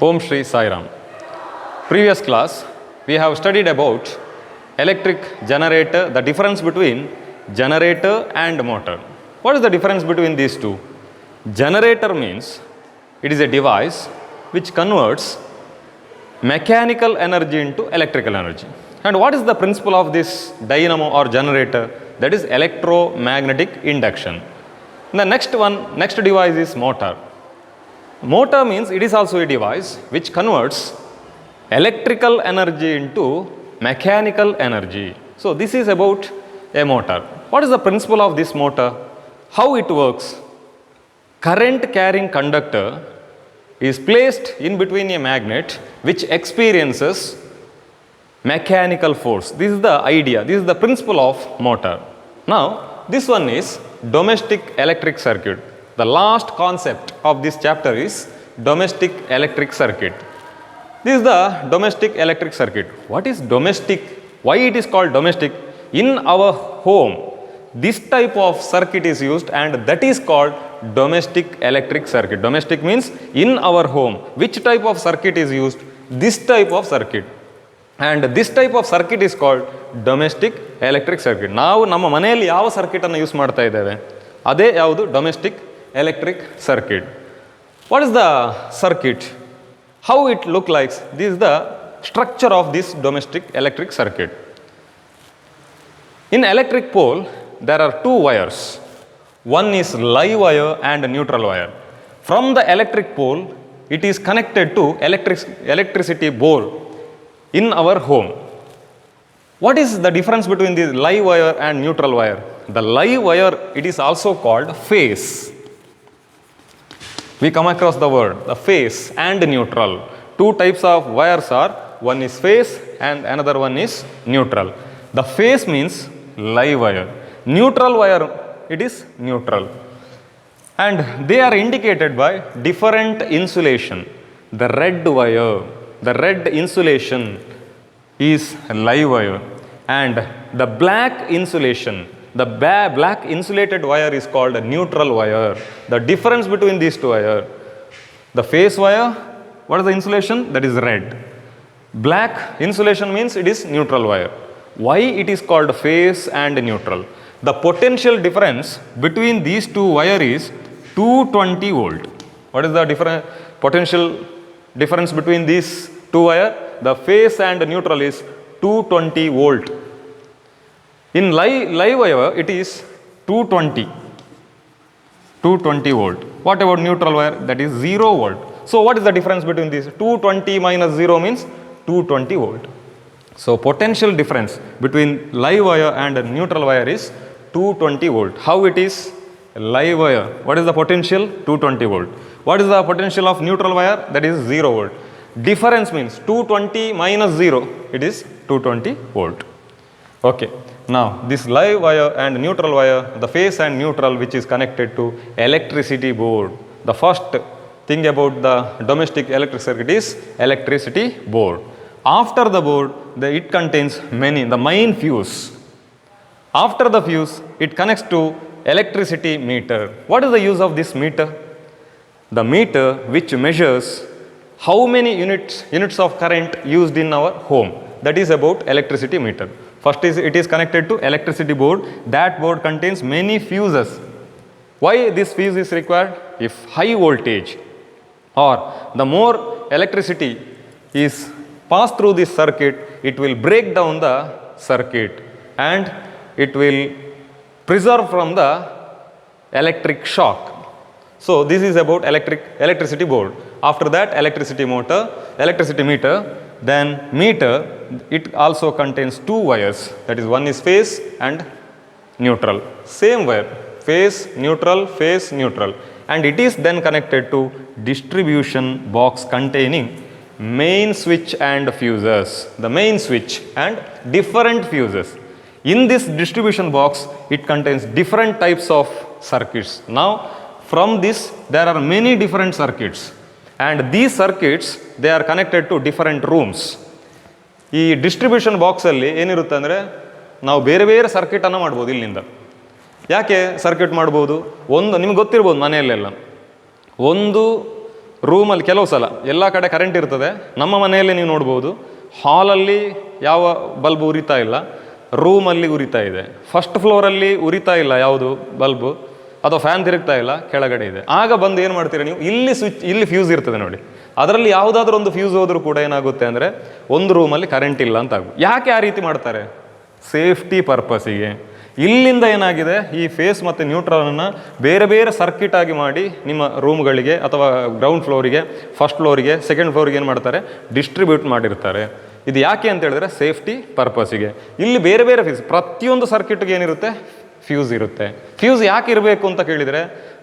Om Shri Sai Ram. Previous class, we have studied about electric generator, the difference between generator and motor. What is the difference between these two? Generator means it is a device which converts mechanical energy into electrical energy. And what is the principle of this dynamo or generator? That is electromagnetic induction. The next device is motor. Motor means it is also a device which converts electrical energy into mechanical energy. So this is about a motor. What is the principle of this motor? How it works? Current carrying conductor is placed in between a magnet which experiences mechanical force. This is the idea. This is the principle of motor. Now this one is domestic electric circuit. The last concept of this chapter is domestic electric circuit. This is the domestic electric circuit. What is domestic? Why it is called domestic? In our home, this type of circuit is used and that is called domestic electric circuit. Domestic means in our home. Which type of circuit is used? This type of circuit. And this type of circuit is called domestic electric circuit. ನಾವು ನಮ್ಮ ಮನೆಯಲ್ಲಿ ಯಾವ circuit ಅನ್ನು use ಮಾಡ್ತಾ ಇದ್ದೇವೆ ಅದೇ ಯಾವುದು domestic electric circuit. What is the circuit? How it look like? This is the structure of this domestic electric circuit. In electric pole, there are two wires. One is live wire and neutral wire. From the electric pole, it is connected to electricity board in our home. What is the difference between the live wire and neutral wire? The live wire, it is also called phase. We come across the word, the phase and neutral. Two types of wires are, one is phase and another one is neutral. The phase means live wire. Neutral wire, it is neutral. And they are indicated by different insulation. The red wire, the red insulation is live wire. And the black insulation, the black insulated wire is called a neutral wire. The difference between these two wires, the phase wire, what is the insulation? That is red. Black insulation means it is neutral wire. Why it is called phase and neutral? The potential difference between these two wires is 220 volt. What is the potential difference between these two wires? The phase and neutral is 220 volt. In live wire, it is 220 volt. What about neutral wire? That is 0 volt. So what is the difference between these? 220 minus 0 means 220 volt. So potential difference between live wire and neutral wire is 220 volt. How it is? Live wire, what is the potential? 220 volt. What is the potential of neutral wire? That is 0 volt. Difference means 220 minus 0, it is 220 volt. Okay. Now this live wire and neutral wire, the phase and neutral which is connected to electricity board. The first thing about the domestic electric circuit is electricity board. After the board, it contains the main fuse. After the fuse, it connects to electricity meter. What is the use of this meter? The meter which measures how many units of current used in our home. That is about electricity meter. First is it is connected to electricity board. That board contains many fuses. Why this fuse is required? If high voltage or the more electricity is passed through this circuit, it will break down the circuit and it will preserve from the electric shock. So this is about electricity board. After that, electricity meter, then meter, it also contains two wires. That is, one is phase and neutral. Same wire, phase, neutral. And it is then connected to distribution box containing main switch and fuses. The main switch and different fuses. In this distribution box, it contains different types of circuits. Now, from this, there are many different circuits. And these circuits, they are connected to different rooms. ಈ distribution ಬಾಕ್ಸಲ್ಲಿ ಏನಿರುತ್ತೆ ಅಂದರೆ ನಾವು ಬೇರೆ ಬೇರೆ ಸರ್ಕ್ಯೂಟನ್ನು ಮಾಡ್ಬೋದು ಇಲ್ಲಿಂದ. ಯಾಕೆ ಸರ್ಕ್ಯೂಟ್ ಮಾಡ್ಬೋದು? ಒಂದು ನಿಮ್ಗೆ ಗೊತ್ತಿರ್ಬೋದು ಮನೆಯಲ್ಲೆಲ್ಲ ಒಂದು ರೂಮಲ್ಲಿ ಕೆಲವು ಸಲ ಎಲ್ಲ ಕಡೆ ಕರೆಂಟ್ ಇರ್ತದೆ. ನಮ್ಮ ಮನೆಯಲ್ಲಿ ನೀವು ನೋಡ್ಬೋದು, ಹಾಲಲ್ಲಿ ಯಾವ ಬಲ್ಬ್ ಉರಿತಾ ಇಲ್ಲ, ರೂಮಲ್ಲಿ ಉರಿತಾ ಇದೆ. ಫಸ್ಟ್ ಫ್ಲೋರಲ್ಲಿ ಉರಿತಾ ಇಲ್ಲ ಯಾವುದು ಬಲ್ಬು, ಅಥವಾ ಫ್ಯಾನ್ ತಿರುಗ್ತಾ ಇಲ್ಲ, ಕೆಳಗಡೆ ಇದೆ. ಆಗ ಬಂದು ಏನು ಮಾಡ್ತೀರಾ ನೀವು, ಇಲ್ಲಿ ಸ್ವಿಚ್, ಇಲ್ಲಿ ಫ್ಯೂಸ್ ಇರ್ತದೆ ನೋಡಿ, ಅದರಲ್ಲಿ ಯಾವುದಾದ್ರೂ ಒಂದು ಫ್ಯೂಸ್ ಹೋದರೂ ಕೂಡ ಏನಾಗುತ್ತೆ ಅಂದರೆ ಒಂದು ರೂಮಲ್ಲಿ ಕರೆಂಟ್ ಇಲ್ಲ ಅಂತ ಆಗುತ್ತೆ. ಯಾಕೆ ಆ ರೀತಿ ಮಾಡ್ತಾರೆ? ಸೇಫ್ಟಿ ಪರ್ಪಸಿಗೆ. ಇಲ್ಲಿಂದ ಏನಾಗಿದೆ, ಈ ಫೇಸ್ ಮತ್ತು ನ್ಯೂಟ್ರಲನ್ನು ಬೇರೆ ಬೇರೆ ಸರ್ಕಿಟ್ ಆಗಿ ಮಾಡಿ ನಿಮ್ಮ ರೂಮ್ಗಳಿಗೆ ಅಥವಾ ಗ್ರೌಂಡ್ ಫ್ಲೋರಿಗೆ, ಫಸ್ಟ್ ಫ್ಲೋರಿಗೆ, ಸೆಕೆಂಡ್ ಫ್ಲೋರಿಗೆ ಏನು ಮಾಡ್ತಾರೆ, ಡಿಸ್ಟ್ರಿಬ್ಯೂಟ್ ಮಾಡಿರ್ತಾರೆ. ಇದು ಯಾಕೆ ಅಂತ ಹೇಳಿದ್ರೆ ಸೇಫ್ಟಿ ಪರ್ಪಸಿಗೆ. ಇಲ್ಲಿ ಬೇರೆ ಬೇರೆ ಫ್ಯೂಸ್, ಪ್ರತಿಯೊಂದು ಸರ್ಕಿಟ್ಗೆ ಏನಿರುತ್ತೆ, ಫ್ಯೂಸ್ ಇರುತ್ತೆ. ಫ್ಯೂಸ್ ಯಾಕೆ ಇರಬೇಕು ಅಂತ ಕೇಳಿದರೆ,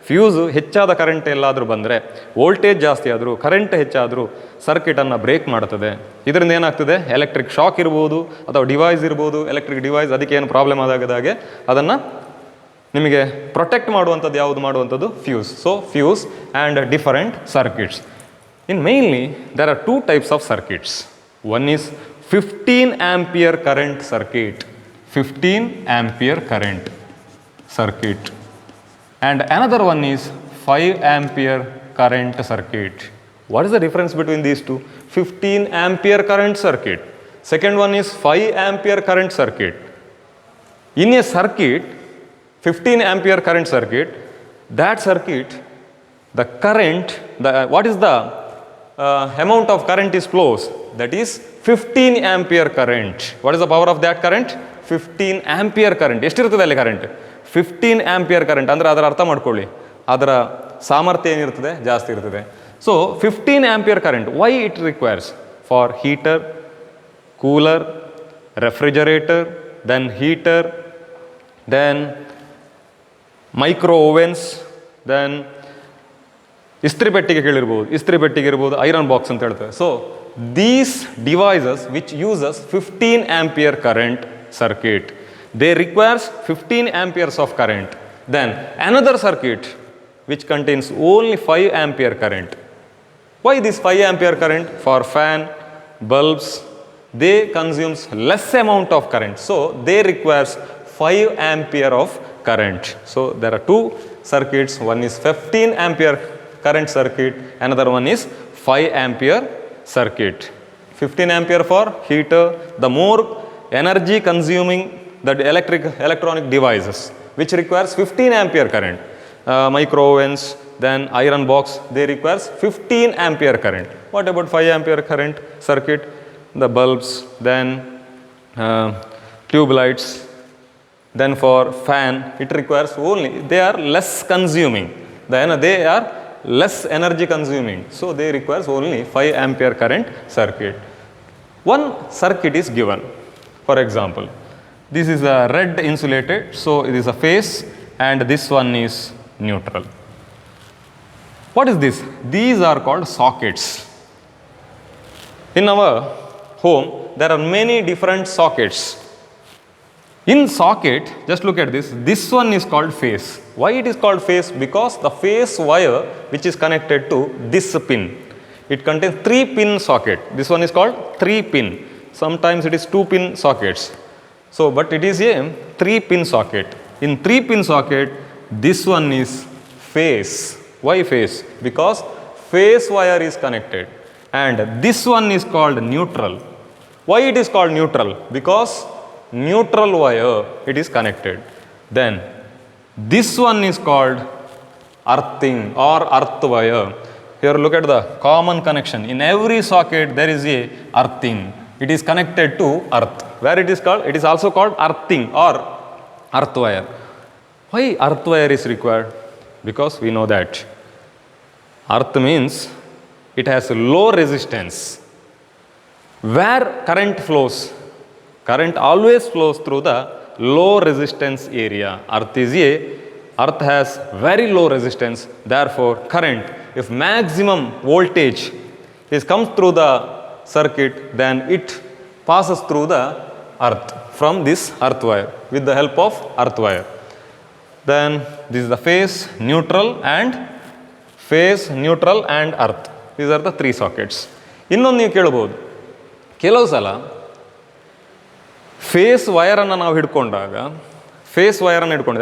ಫ್ಯೂಸು ಹೆಚ್ಚಾದ ಕರೆಂಟ್ ಎಲ್ಲಾದರೂ ಬಂದರೆ, ವೋಲ್ಟೇಜ್ ಜಾಸ್ತಿ ಆದರೂ, ಕರೆಂಟ್ ಹೆಚ್ಚಾದರೂ ಸರ್ಕಿಟನ್ನು ಬ್ರೇಕ್ ಮಾಡ್ತದೆ. ಇದರಿಂದ ಏನಾಗ್ತದೆ, ಎಲೆಕ್ಟ್ರಿಕ್ ಶಾಕ್ ಇರ್ಬೋದು ಅಥವಾ ಡಿವೈಸ್ ಇರ್ಬೋದು, ಎಲೆಕ್ಟ್ರಿಕ್ ಡಿವೈಸ್, ಅದಕ್ಕೆ ಏನು ಪ್ರಾಬ್ಲಮ್ ಆದಾಗೆ ಅದನ್ನು ನಿಮಗೆ ಪ್ರೊಟೆಕ್ಟ್ ಮಾಡುವಂಥದ್ದು ಯಾವುದು ಮಾಡುವಂಥದ್ದು fuse. So fuse and different circuits. In mainly there are 2 types of circuits. One is 15 ampere current circuit, 15 ampere current circuit, and another one is 5 ampere current circuit. What is the difference between these two? 15 ampere current circuit, second one is 5 ampere current circuit. In a circuit, 15 ampere current circuit, that circuit, the current, what is the amount of current is flows, that is 15 ampere current. What is the power of that current? 15 ampere current. ಎಷ್ಟಿರ್ತದೆ ಅಲ್ಲಿ current? 15 ampere current. ಅಂದರೆ ಅದರ ಅರ್ಥ ಮಾಡ್ಕೊಳ್ಳಿ, ಅದರ ಸಾಮರ್ಥ್ಯ ಏನಿರ್ತದೆ, ಜಾಸ್ತಿ ಇರ್ತದೆ. So 15 ampere current, why it requires? For heater, cooler, refrigerator, then heater, then micro ovens, then ಇಸ್ತ್ರಿ ಪೆಟ್ಟಿಗೆ ಕೇಳಿರ್ಬೋದು, ಇಸ್ತ್ರಿ ಪೆಟ್ಟಿಗೆ ಇರ್ಬೋದು, ಐರನ್ ಬಾಕ್ಸ್ ಅಂತ ಹೇಳ್ತೇವೆ. So these devices which uses 15 ampere current circuit, they requires 15 amperes of current. Then another circuit which contains only 5 ampere current. Why this 5 ampere current? For fan, bulbs, they consumes less amount of current, so they requires 5 ampere of current. So there are 2 circuits, one is 15 ampere current circuit, another one is 5 ampere circuit. 15 ampere for heater, the more energy consuming the electronic devices which requires 15 ampere current. Micro ovens, then iron box, they requires 15 ampere current. What about 5 ampere current circuit? The bulbs, then tube lights, then for fan it requires only, they are less consuming, then they are less energy consuming, so they requires only 5 ampere current circuit. One circuit is given. For example, this is a red insulated, so it is a phase, and this one is neutral. What is this? These are called sockets. In our home, there are many different sockets. In socket, just look at this. This one is called phase. Why it is called phase? Because the phase wire which is connected to this pin, it contains 3-pin socket. This one is called 3-pin. Sometimes it is 2-pin sockets. So, but it is a 3-pin socket. In 3-pin socket, this one is phase. Why phase? Because phase wire is connected. And this one is called neutral. Why it is called neutral? Because neutral wire it is connected. Then this one is called earthing or earth wire. Here look at the common connection. In every socket there is a earthing. It is connected to earth. Where it is called? It is also called earthing or earth wire. Why earth wire is required? Because we know that earth means it has low resistance. Where current flows, current always flows through the low resistance area. Earth has very low resistance. Therefore, current, if maximum voltage comes through the circuit, then it passes through the earth from this earth wire with the help of earth wire. Then this is the phase, neutral and earth. These are the 3 sockets. ಇನ್ನೊಂದು ನೀವು ಕೇಳಬಹುದು, ಕೆಲವು ಸಲ face ವೈರನ್ನು ನಾವು ಹಿಡ್ಕೊಂಡಾಗ,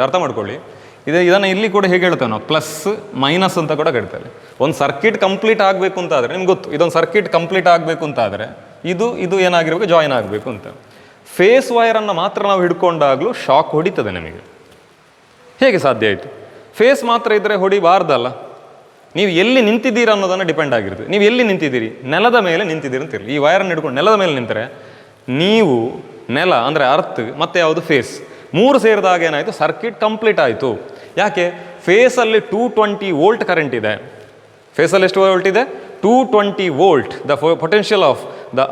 ಅರ್ಥ ಮಾಡ್ಕೊಳ್ಳಿ, ಇದನ್ನು ಇಲ್ಲಿ ಕೂಡ ಹೇಗೆ ಹೇಳ್ತೇವೆ ನಾವು, ಪ್ಲಸ್ ಮೈನಸ್ ಅಂತ ಕೂಡ ಹೇಳ್ತೇವೆ. ಒಂದು ಸರ್ಕಿಟ್ ಕಂಪ್ಲೀಟ್ ಆಗಬೇಕು ಅಂತ ಆದರೆ ನಿಮ್ಗೆ ಗೊತ್ತು, ಇದೊಂದು ಸರ್ಕಿಟ್ ಕಂಪ್ಲೀಟ್ ಆಗಬೇಕು ಅಂತ ಆದರೆ ಇದು ಏನಾಗಿರಬೇಕು, ಜಾಯಿನ್ ಆಗಬೇಕು ಅಂತ. ಫೇಸ್ ವೈರನ್ನು ಮಾತ್ರ ನಾವು ಹಿಡ್ಕೊಂಡಾಗಲೂ ಶಾಕ್ ಹೊಡಿತದೆ ನಿಮಗೆ. ಹೇಗೆ ಸಾಧ್ಯ ಆಯಿತು? ಫೇಸ್ ಮಾತ್ರ ಇದ್ದರೆ ಹೊಡಿಬಾರ್ದಲ್ಲ. ನೀವು ಎಲ್ಲಿ ನಿಂತಿದ್ದೀರಿ ಅನ್ನೋದನ್ನು ಡಿಪೆಂಡ್ ಆಗಿರುತ್ತೆ. ನೀವು ಎಲ್ಲಿ ನಿಂತಿದ್ದೀರಿ, ನೆಲದ ಮೇಲೆ ನಿಂತಿದ್ದೀರಿ ಅಂತಿರಲಿ. ಈ ವೈರನ್ನು ಹಿಡ್ಕೊಂಡು ನೆಲದ ಮೇಲೆ ನಿಂತರೆ ನೀವು ನೆಲ ಅಂದರೆ ಅರ್ತ್ ಮತ್ತು ಯಾವುದು ಫೇಸ್ ಮೂರು ಸೇರಿದಾಗ ಏನಾಯಿತು, ಸರ್ಕಿಟ್ ಕಂಪ್ಲೀಟ್ ಆಯಿತು. ಯಾಕೆ? ಫೇಸಲ್ಲಿ 220 ವೋಲ್ಟ್ ಕರೆಂಟ್ ಇದೆ. ಫೇಸಲ್ಲಿ ಎಷ್ಟು ವೋಲ್ಟ್ ಇದೆ? 220 volt. The potential of the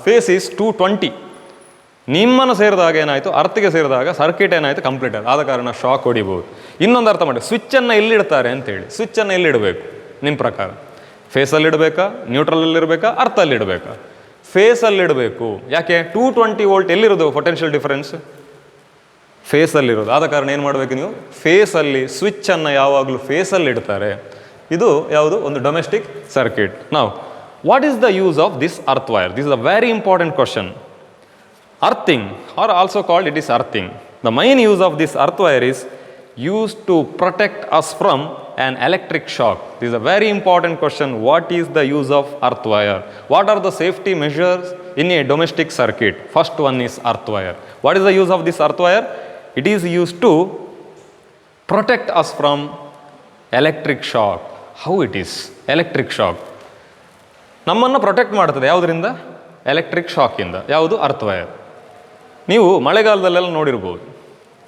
phase is 220. ನಿಮ್ಮನ್ನು ಸೇರಿದಾಗ ಏನಾಯಿತು, ಅರ್ಥಿಗೆ ಸೇರಿದಾಗ ಸರ್ಕಿಟ್ ಏನಾಯಿತು, ಕಂಪ್ಲೀಟ್ ಆಯಿತು. ಆದ ಕಾರಣ ಶಾಕ್ ಹೊಡಿಬೋದು. ಇನ್ನೊಂದು ಅರ್ಥ ಮಾಡಿ, ಸ್ವಿಚ್ಚನ್ನು ಎಲ್ಲಿಡ್ತಾರೆ ಅಂತೇಳಿ. ಸ್ವಿಚ್ಚನ್ನು ಎಲ್ಲಿಡಬೇಕು ನಿಮ್ಮ ಪ್ರಕಾರ? ಫೇಸಲ್ಲಿ ಇಡಬೇಕಾ, ನ್ಯೂಟ್ರಲಲ್ಲಿಡಬೇಕಾ, ಅರ್ಥಲ್ಲಿಡಬೇಕಾ? ಫೇಸಲ್ಲಿಡಬೇಕು. ಯಾಕೆ? 220 ವೋಲ್ಟ್ ಎಲ್ಲಿರೋದು ಪೊಟೆನ್ಷಿಯಲ್ ಡಿಫರೆನ್ಸ್? ಫೇಸಲ್ಲಿರೋದು. ಆದ ಕಾರಣ ಏನು ಮಾಡಬೇಕು ನೀವು, ಫೇಸಲ್ಲಿ ಸ್ವಿಚ್ಚನ್ನು ಯಾವಾಗಲೂ ಫೇಸಲ್ಲಿ ಇಡ್ತಾರೆ. ಇದು ಯಾವುದು, ಒಂದು ಡೊಮೆಸ್ಟಿಕ್ ಸರ್ಕಿಟ್. ನಾವು what is the use of this earth wire? This is a very important question. Earthing, or also called it is earthing. The main use of this earth wire is used to protect us from an electric shock. This is a very important question. What is the use of earth wire? What are the safety measures in a domestic circuit? First one is earth wire. What is the use of this earth wire? It is used to protect us from electric shock. How it is? Electric shock. ನಮ್ಮನ್ನು protect ಮಾಡ್ತದೆ ಯಾವುದರಿಂದ? Electric ಶಾಕಿಂದ. ಯಾವುದು? Earth wire. ನೀವು ಮಳೆಗಾಲದಲ್ಲೆಲ್ಲ ನೋಡಿರ್ಬೋದು,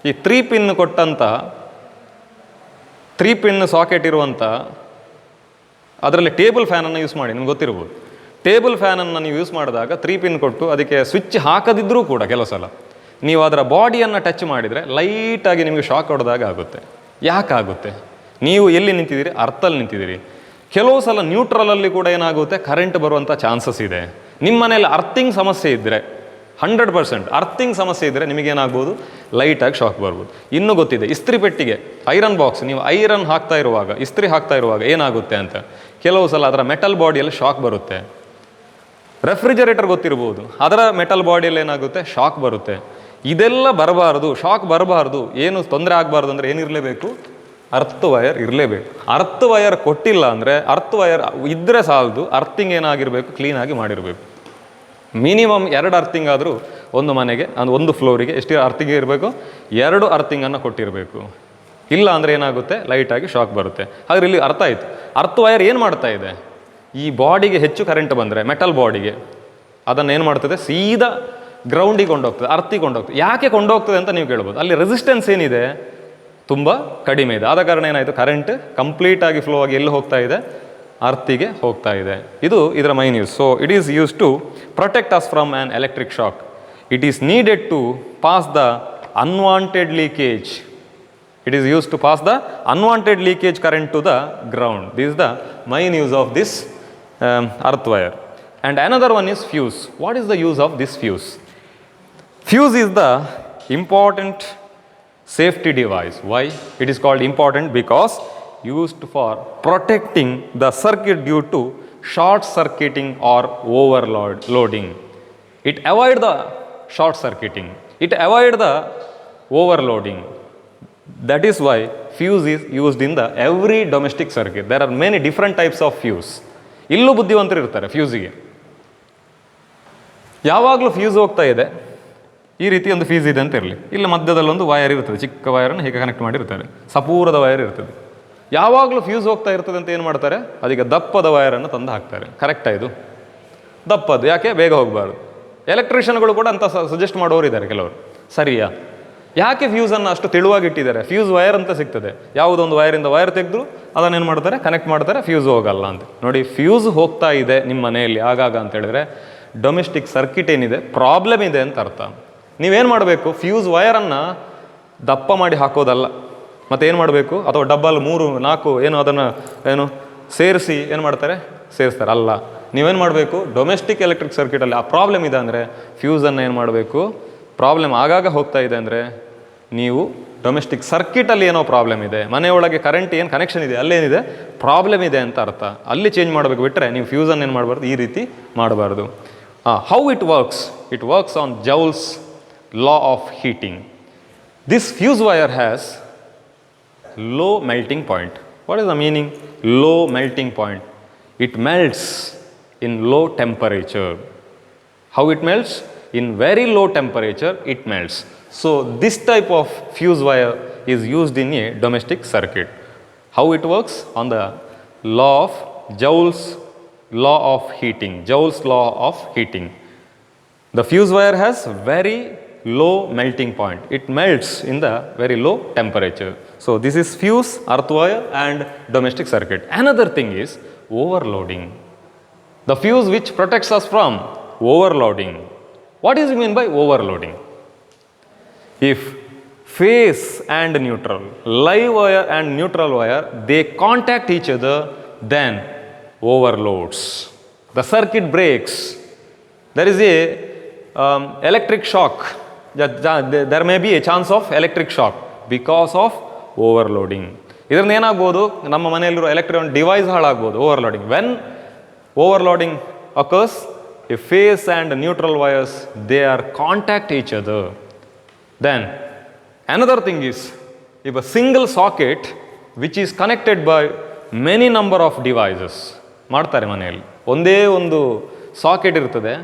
ಈ 3 pin ಕೊಟ್ಟಂಥ 3 pin socket ಇರುವಂಥ ಅದರಲ್ಲಿ ಟೇಬಲ್ ಫ್ಯಾನನ್ನು ಯೂಸ್ ಮಾಡಿ, ನಿಮ್ಗೆ ಗೊತ್ತಿರ್ಬೋದು. ಟೇಬಲ್ ಫ್ಯಾನನ್ನು ನೀವು ಯೂಸ್ ಮಾಡಿದಾಗ 3 ಪಿನ್ ಕೊಟ್ಟು ಅದಕ್ಕೆ ಸ್ವಿಚ್ ಹಾಕದಿದ್ದರೂ ಕೂಡ ಕೆಲವು ಸಲ ನೀವು ಅದರ ಬಾಡಿಯನ್ನು ಟಚ್ ಮಾಡಿದರೆ ಲೈಟಾಗಿ ನಿಮಗೆ ಶಾಕ್ ಹೊಡೆದಾಗ ಆಗುತ್ತೆ. ಯಾಕಾಗುತ್ತೆ? ನೀವು ಎಲ್ಲಿ ನಿಂತಿದ್ದೀರಿ? ಅರ್ಥಲ್ಲಿ ನಿಂತಿದ್ದೀರಿ. ಕೆಲವು ಸಲ ನ್ಯೂಟ್ರಲಲ್ಲಿ ಕೂಡ ಏನಾಗುತ್ತೆ, ಕರೆಂಟ್ ಬರುವಂಥ ಚಾನ್ಸಸ್ ಇದೆ. ನಿಮ್ಮ ಮನೇಲಿ ಅರ್ಥಿಂಗ್ ಸಮಸ್ಯೆ ಇದ್ದರೆ 100% ಅರ್ಥಿಂಗ್ ಸಮಸ್ಯೆ ಇದ್ದರೆ ನಿಮಗೇನಾಗ್ಬೋದು, ಲೈಟಾಗಿ ಶಾಕ್ ಬರ್ಬೋದು. ಇನ್ನೂ ಗೊತ್ತಿದೆ, ಇಸ್ತ್ರಿ ಪೆಟ್ಟಿಗೆ, ಐರನ್ ಬಾಕ್ಸ್, ನೀವು ಐರನ್ ಹಾಕ್ತಾ ಇರುವಾಗ, ಇಸ್ತ್ರಿ ಹಾಕ್ತಾ ಇರುವಾಗ ಏನಾಗುತ್ತೆ ಅಂತ ಕೆಲವು ಸಲ ಅದರ ಮೆಟಲ್ ಬಾಡಿಯಲ್ಲಿ ಶಾಕ್ ಬರುತ್ತೆ. ರೆಫ್ರಿಜರೇಟರ್ ಗೊತ್ತಿರ್ಬೋದು, ಅದರ ಮೆಟಲ್ ಬಾಡಿಯಲ್ಲಿ ಏನಾಗುತ್ತೆ, ಶಾಕ್ ಬರುತ್ತೆ. ಇದೆಲ್ಲ ಬರಬಾರ್ದು, ಶಾಕ್ ಬರಬಾರ್ದು, ಏನು ತೊಂದರೆ ಆಗಬಾರ್ದು ಅಂದರೆ ಏನಿರಲೇಬೇಕು, ಅರ್ತ್ ವೈರ್ ಇರಲೇಬೇಕು. ಅರ್ತ್ ವೈರ್ ಕೊಟ್ಟಿಲ್ಲ ಅಂದರೆ, ಅರ್ತ್ ವೈರ್ ಇದ್ದರೆ ಸಾಲದು, ಅರ್ಥಿಂಗ್ ಏನಾಗಿರಬೇಕು, ಕ್ಲೀನಾಗಿ ಮಾಡಿರಬೇಕು. ಮಿನಿಮಮ್ 2 ಅರ್ಥಿಂಗ್ ಆದರೂ ಒಂದು ಮನೆಗೆ, ಒಂದು ಫ್ಲೋರಿಗೆ ಎಷ್ಟು ಅರ್ಥಿಂಗ್ ಇರಬೇಕು, 2 ಅರ್ಥಿಂಗನ್ನು ಕೊಟ್ಟಿರಬೇಕು. ಇಲ್ಲ ಅಂದರೆ ಏನಾಗುತ್ತೆ, ಲೈಟಾಗಿ ಶಾಕ್ ಬರುತ್ತೆ. ಹಾಗಾದ್ರೆ ಇಲ್ಲಿ ಅರ್ಥ ಆಯಿತು. ಅರ್ತ್ ವೈರ್ ಏನು ಮಾಡ್ತಾ ಇದೆ, ಈ ಬಾಡಿಗೆ ಹೆಚ್ಚು ಕರೆಂಟ್ ಬಂದರೆ, ಮೆಟಲ್ ಬಾಡಿಗೆ, ಅದನ್ನು ಏನು ಮಾಡ್ತದೆ, ಸೀದಾ ಗ್ರೌಂಡಿಗೆ ಕೊಂಡೋಗ್ತದೆ, ಅರ್ಥಿಗೆ ಕೊಂಡೋಗ್ತದೆ. ಯಾಕೆ ಕೊಂಡೋಗ್ತದೆ ಅಂತ ನೀವು ಕೇಳ್ಬೋದು. ಅಲ್ಲಿ ರೆಸಿಸ್ಟೆನ್ಸ್ ಏನಿದೆ, ತುಂಬ ಕಡಿಮೆ ಇದೆ. ಆದ ಕಾರಣ ಏನಾಯಿತು, ಕರೆಂಟ್ ಕಂಪ್ಲೀಟಾಗಿ ಫ್ಲೋ ಆಗಿ ಎಲ್ಲಿ ಹೋಗ್ತಾ ಇದೆ, ಅರ್ಥಿಗೆ ಹೋಗ್ತಾ ಇದೆ. ಇದು ಇದರ main use. So it is use to protect us from an electric shock. It is needed to pass the unwanted leakage. It is used to pass the unwanted leakage current to the ground. This is the main use of this earth wire. And another one is fuse. What is the use of this fuse? Fuse is the important safety device. Why it is called important? Because used for protecting the circuit due to short circuiting or overloading. It avoid the short circuiting. It avoid the overloading. That is why fuse is used in the every domestic circuit. There are many different types of fuse. ಇಲ್ಲೂ ಬುದ್ಧಿವಂತರು ಇರ್ತಾರೆ ಫ್ಯೂಸಿಗೆ. ಯಾವಾಗಲೂ fuse ಹೋಗ್ತಾ ಇದೆ, ಈ ರೀತಿ ಒಂದು fuse ಇದೆ ಅಂತ ಇರಲಿ, ಇಲ್ಲಿ ಮಧ್ಯದಲ್ಲೊಂದು ವೈರ್ ಇರ್ತದೆ, ಚಿಕ್ಕ ವೈರನ್ನು ಹೀಗೆ ಕನೆಕ್ಟ್ ಮಾಡಿರ್ತಾರೆ, ಸಪೂರದ ವೈರ್ ಇರ್ತದೆ. ಯಾವಾಗಲೂ ಫ್ಯೂಸ್ ಹೋಗ್ತಾ ಇರ್ತದೆ ಅಂತ ಏನು ಮಾಡ್ತಾರೆ, ಅದಕ್ಕೆ ದಪ್ಪದ ವೈರನ್ನು ತಂದು ಹಾಕ್ತಾರೆ. ಕರೆಕ್ಟಾ ಇದು? ದಪ್ಪದು ಯಾಕೆ, ಬೇಗ ಹೋಗಬಾರ್ದು. ಎಲೆಕ್ಟ್ರಿಷಿಯನ್ಗಳು ಕೂಡ ಅಂತ ಸಜೆಸ್ಟ್ ಮಾಡೋರು ಇದ್ದಾರೆ ಕೆಲವರು. ಸರಿಯಾ? ಯಾಕೆ ಫ್ಯೂಸನ್ನು ಅಷ್ಟು ತೆಳುವಾಗಿಟ್ಟಿದ್ದಾರೆ? ಫ್ಯೂಸ್ ವೈರ್ ಅಂತ ಸಿಗ್ತದೆ, ಯಾವುದೊಂದು ವೈರಿಂದ ವೈರ್ ತೆಗೆದು ಅದನ್ನೇನು ಮಾಡ್ತಾರೆ, ಕನೆಕ್ಟ್ ಮಾಡ್ತಾರೆ, ಫ್ಯೂಸ್ ಹೋಗಲ್ಲ ಅಂತ. ನೋಡಿ, ಫ್ಯೂಸ್ ಹೋಗ್ತಾ ಇದೆ ನಿಮ್ಮ ಮನೆಯಲ್ಲಿ ಆಗಾಗ ಅಂತ ಹೇಳಿದ್ರೆ ಡೊಮೆಸ್ಟಿಕ್ ಸರ್ಕಿಟ್ ಏನಿದೆ ಪ್ರಾಬ್ಲಮ್ ಇದೆ ಅಂತ ಅರ್ಥ. ನೀವೇನು ಮಾಡಬೇಕು, ಫ್ಯೂಸ್ ವೈರನ್ನು ದಪ್ಪ ಮಾಡಿ ಹಾಕೋದಲ್ಲ, ಮತ್ತು ಏನು ಮಾಡಬೇಕು, ಅಥವಾ ಡಬ್ಬಲ್ 3, 4 ಏನು ಅದನ್ನು ಸೇರಿಸಿ ಏನು ಮಾಡ್ತಾರೆ, ಸೇರಿಸ್ತಾರೆ ಅಲ್ಲ. ನೀವೇನು ಮಾಡಬೇಕು, ಡೊಮೆಸ್ಟಿಕ್ ಎಲೆಕ್ಟ್ರಿಕ್ ಸರ್ಕಿಟಲ್ಲಿ ಆ ಪ್ರಾಬ್ಲಮ್ ಇದೆ ಅಂದರೆ ಫ್ಯೂಸನ್ನು ಏನು ಮಾಡಬೇಕು, ಪ್ರಾಬ್ಲಮ್ ಆಗಾಗ ಹೋಗ್ತಾ ಇದೆ ಅಂದರೆ ನೀವು ಡೊಮೆಸ್ಟಿಕ್ ಸರ್ಕಿಟಲ್ಲಿ ಏನೋ ಪ್ರಾಬ್ಲಮ್ ಇದೆ, ಮನೆಯೊಳಗೆ ಕರೆಂಟ್ ಏನು ಕನೆಕ್ಷನ್ ಇದೆ ಅಲ್ಲೇನಿದೆ ಪ್ರಾಬ್ಲಮ್ ಇದೆ ಅಂತ ಅರ್ಥ. ಅಲ್ಲಿ ಚೇಂಜ್ ಮಾಡಬೇಕು, ಬಿಟ್ಟರೆ ನೀವು ಫ್ಯೂಸನ್ನು ಏನು ಮಾಡಬಾರ್ದು, ಈ ರೀತಿ ಮಾಡಬಾರ್ದು. How it works? It works on joules law of heating. This fuse wire has low melting point. What is the meaning? Low melting point. It melts in low temperature. How it melts? In very low temperature it melts. So this type of fuse wire is used in a domestic circuit. How it works? On the law of Joule's law of heating. Joule's law of heating. The fuse wire has very low melting point. It melts in the very low temperature. So this is fuse, earth wire and domestic circuit. Another thing is overloading. The fuse which protects us from overloading. What is meant by overloading? If phase and neutral, live wire and neutral wire, they contact each other, then overloads. The circuit breaks. There is a electric shock. There may be a chance of electric shock because of overloading. ಇದರಿಂದ ಏನಾಗ್ಬೋದು, ನಮ್ಮ ಮನೆಯಲ್ಲಿರೋ electronic device ಹಾಳಾಗ್ಬೋದು overloading. When overloading occurs, if phase and neutral wires, they are contact each other. Then another thing is, if a single socket which is connected by many number of devices, ಮಾಡ್ತಾರೆ ಮನೆಯಲ್ಲಿ ಒಂದೇ ಒಂದು socket ಇರ್ತದೆ,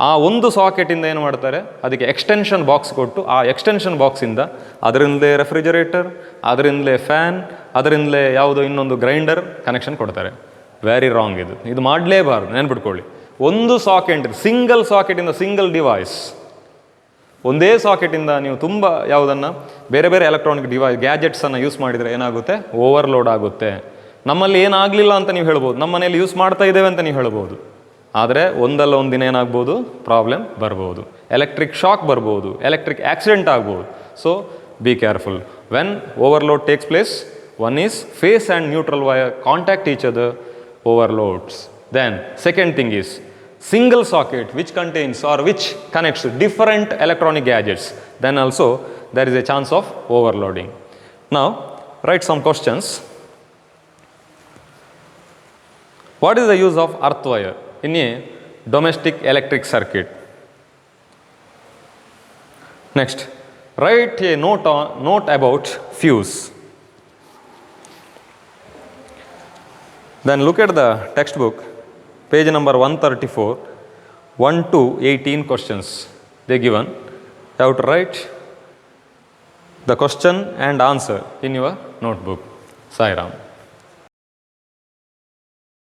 ಆ ಒಂದು ಸಾಕೆಟಿಂದ ಏನು ಮಾಡ್ತಾರೆ, ಅದಕ್ಕೆ ಎಕ್ಸ್ಟೆನ್ಷನ್ ಬಾಕ್ಸ್ ಕೊಟ್ಟು ಆ ಎಕ್ಸ್ಟೆನ್ಷನ್ ಬಾಕ್ಸಿಂದ ಅದರಿಂದಲೇ ರೆಫ್ರಿಜರೇಟರ್, ಅದರಿಂದಲೇ ಫ್ಯಾನ್, ಅದರಿಂದಲೇ ಯಾವುದೋ ಇನ್ನೊಂದು ಗ್ರೈಂಡರ್ ಕನೆಕ್ಷನ್ ಕೊಡ್ತಾರೆ. Very wrong. ಇದು ಮಾಡಲೇಬಾರ್ದು, ನೆನ್ಪಿಟ್ಕೊಳ್ಳಿ. ಒಂದು ಸಾಕೆಟ್, ಸಿಂಗಲ್ ಸಾಕೆಟಿಂದ ಸಿಂಗಲ್ ಡಿವೈಸ್, ಒಂದೇ ಸಾಕೆಟಿಂದ ನೀವು ತುಂಬ ಯಾವುದನ್ನು ಬೇರೆ ಬೇರೆ ಎಲೆಕ್ಟ್ರಾನಿಕ್ ಡಿವೈಸ್ ಗ್ಯಾಜೆಟ್ಸನ್ನು ಯೂಸ್ ಮಾಡಿದರೆ ಏನಾಗುತ್ತೆ, ಓವರ್ಲೋಡ್ ಆಗುತ್ತೆ. ನಮ್ಮಲ್ಲಿ ಏನಾಗಲಿಲ್ಲ ಅಂತ ನೀವು ಹೇಳ್ಬೋದು, ನಮ್ಮ ಮನೇಲಿ ಯೂಸ್ ಮಾಡ್ತಾ ಇದ್ದೇವೆ ಅಂತ ನೀವು ಹೇಳ್ಬೋದು, ಆದರೆ ಒಂದಲ್ಲ ಒಂದು ದಿನ ಏನಾಗ್ಬೋದು, ಪ್ರಾಬ್ಲಮ್ ಬರ್ಬೋದು, ಎಲೆಕ್ಟ್ರಿಕ್ ಶಾಕ್ ಬರ್ಬೋದು, ಎಲೆಕ್ಟ್ರಿಕ್ ಆಕ್ಸಿಡೆಂಟ್ ಆಗ್ಬೋದು. So be careful. When overload takes place, one is phase and neutral wire contact each other, overloads. Then second thing is single socket which contains or which connects different electronic gadgets, then also there is a chance of overloading. Now write some questions. What is the use of earth wire in a domestic electric circuit? Next, write a note about fuse. Then look at the textbook, page number 134, 1 to 18 questions they given. You have to write the question and answer in your notebook. Sai Ram.